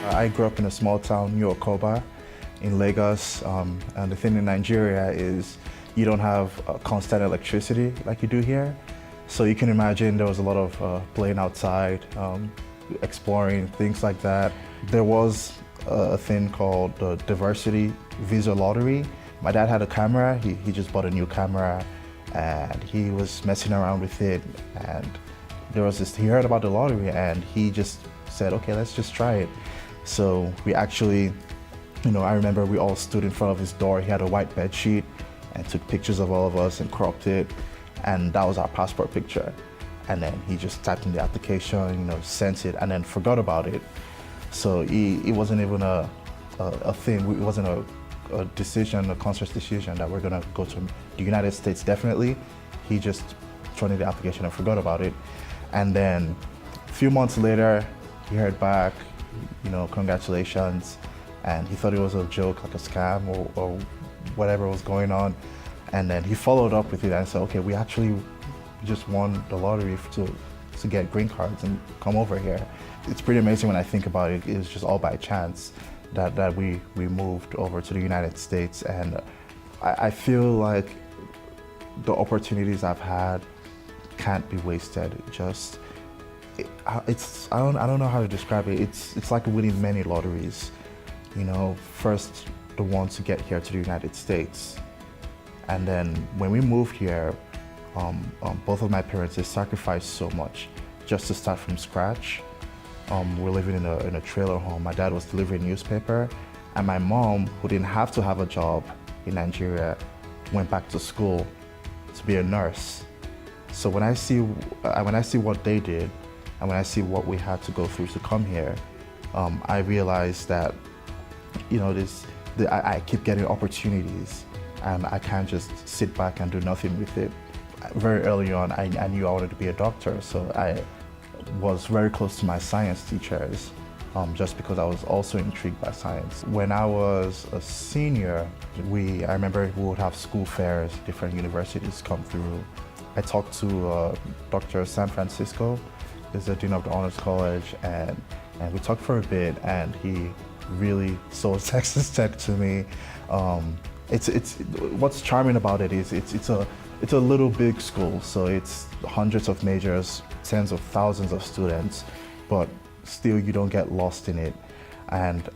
I grew up in a small town, New Okoba, in Lagos, and the thing in Nigeria is you don't have constant electricity like you do here. So you can imagine there was a lot of playing outside, exploring, things like that. There was a thing called the Diversity Visa Lottery. My dad had a camera, he just bought a new camera and he was messing around with it, and there was this, he heard about the lottery and he just said, okay, let's just try it. So we actually, I remember we all stood in front of his door. He had a white bed sheet and took pictures of all of us and cropped it, and that was our passport picture. And then he just typed in the application, sent it, and then forgot about it. So it wasn't even a thing. It wasn't a decision, a conscious decision that we're gonna go to the United States definitely. He just turned in the application and forgot about it. And then a few months later, he heard back, congratulations. And he thought it was a joke, like a scam or whatever was going on. And then he followed up with it and said, okay, we actually just won the lottery to get green cards and come over here. It's pretty amazing when I think about it. It was just all by chance that we moved over to the United States. And I feel like the opportunities I've had can't be wasted. I don't know how to describe it. It's like winning many lotteries. First the one to get here to the United States. And then when we moved here, both of my parents, they sacrificed so much just to start from scratch. We're living in a trailer home. My dad was delivering newspaper, and my mom, who didn't have to have a job in Nigeria, went back to school to be a nurse. So when I see what they did, and when I see what we had to go through to come here, I realized that, I keep getting opportunities, and I can't just sit back and do nothing with it. Very early on, I knew I wanted to be a doctor, so I was very close to my science teachers, just because I was also intrigued by science. When I was a senior, I remember we would have school fairs, different universities come through. I talked to Dr. San Francisco, he's the Dean of the Honors College, and we talked for a bit, and he really sold Texas Tech to me. What's charming about it is it's a little big school, so it's hundreds of majors, tens of thousands of students, but still you don't get lost in it. And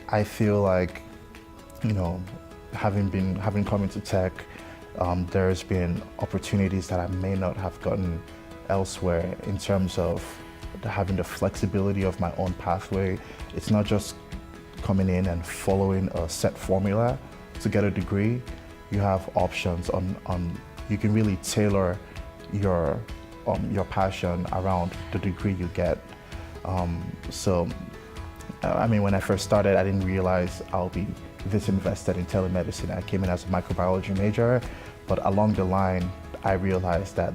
I feel like, having come into tech, there's been opportunities that I may not have gotten elsewhere in terms of having the flexibility of my own pathway. It's not just coming in and following a set formula to get a degree. You have options you can really tailor your passion around the degree you get. When I first started, I didn't realize I'll be this invested in telemedicine. I came in as a microbiology major, but along the line, I realized that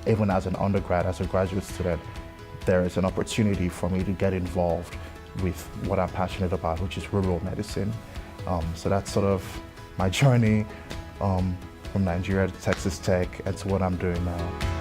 even as an undergrad, as a graduate student, there is an opportunity for me to get involved with what I'm passionate about, which is rural medicine. So that's sort of my journey from Nigeria to Texas Tech and to what I'm doing now.